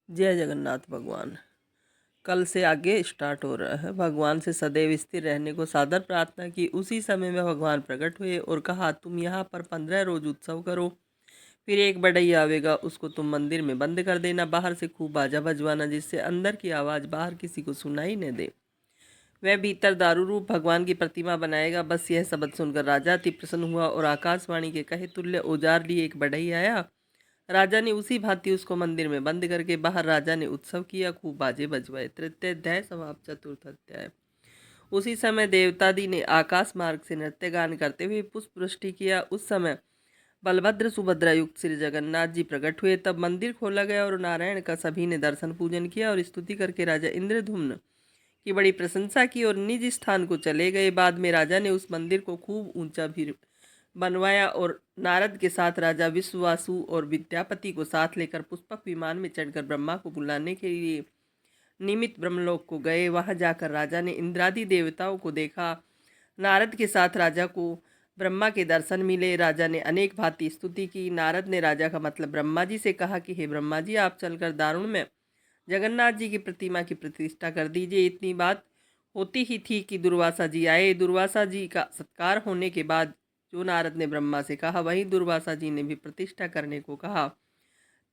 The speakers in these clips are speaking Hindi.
जय जगन्नाथ भगवान। कल से आगे स्टार्ट हो रहा है। भगवान से सदैव स्थिर रहने को सादर प्रार्थना की। उसी समय में भगवान प्रकट हुए और कहा, तुम यहाँ पर 15 रोज उत्सव करो। फिर एक बढ़ैया आवेगा, उसको तुम मंदिर में बंद कर देना। बाहर से खूब बाजा बजवाना, जिससे अंदर की आवाज़ बाहर किसी को सुनाई न दे। वह भीतर दारू रूप भगवान की प्रतिमा बनाएगा। बस यह शब्द सुनकर राजा अति प्रसन्न हुआ और आकाशवाणी के कहे तुल्य औजार लिए एक बढ़ई आया। राजा ने उसी भांति उसको मंदिर में बंद करके बाहर राजा ने उत्सव किया, खूब बाजे बजवाए। तृतीय अध्याय समाप्त। चतुर्थ अध्याय। उसी समय देवतादि ने आकाश मार्ग से नृत्य गान करते हुए पुष्प वृष्टि किया। उस समय बलभद्र सुभद्रा युक्त श्री जगन्नाथ जी प्रकट हुए। तब मंदिर खोला गया और नारायण का सभी ने दर्शन पूजन किया और स्तुति करके राजा इंद्रधुम्न की बड़ी प्रशंसा की और निज स्थान को चले गए। बाद में राजा ने उस मंदिर को खूब ऊंचा भी बनवाया और नारद के साथ राजा विश्वासु और विद्यापति को साथ लेकर पुष्पक विमान में चढ़कर ब्रह्मा को बुलाने के लिए निमित्त ब्रह्मलोक को गए। वहां जाकर राजा ने इंद्रादि देवताओं को देखा। नारद के साथ राजा को ब्रह्मा के दर्शन मिले। राजा ने अनेक भांति स्तुति की। नारद ने राजा का मतलब ब्रह्मा जी से कहा कि हे ब्रह्मा जी, आप चलकर दारुण में जगन्नाथ जी की प्रतिमा की प्रतिष्ठा कर दीजिए। इतनी बात होती ही थी कि दुर्वासा जी आए। दुर्वासा जी का सत्कार होने के बाद जो नारद ने ब्रह्मा से कहा, वहीं दुर्वासा जी ने भी प्रतिष्ठा करने को कहा।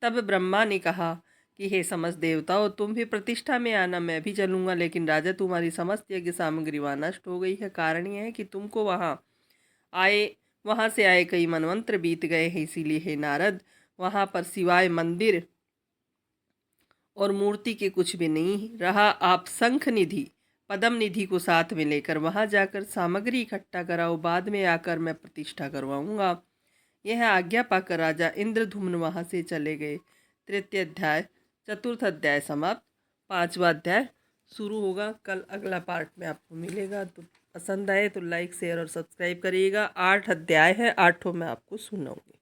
तब ब्रह्मा ने कहा कि हे समस्त देवताओं, तुम भी प्रतिष्ठा में आना, मैं भी चलूंगा। लेकिन राजा, तुम्हारी समस्त यज्ञ सामग्री वहाँ नष्ट हो गई है। कारण यह है कि तुमको वहाँ से आए कई मनवंतर बीत गए हैं। इसीलिए हे नारद, वहाँ पर सिवाय मंदिर और मूर्ति के कुछ भी नहीं रहा। आप शंख निधि पद्म निधि को साथ में लेकर वहां जाकर सामग्री इकट्ठा कराओ। बाद में आकर मैं प्रतिष्ठा करवाऊंगा। यह आज्ञा पाकर राजा इंद्रधुम्न वहां से चले गए। तृतीय अध्याय। चतुर्थ अध्याय समाप्त। पांचवा अध्याय शुरू होगा। कल अगला पार्ट में आपको मिलेगा। तो पसंद आए तो लाइक शेयर और सब्सक्राइब करिएगा। 8 अध्याय है, 8 में आपको सुनाऊंगी।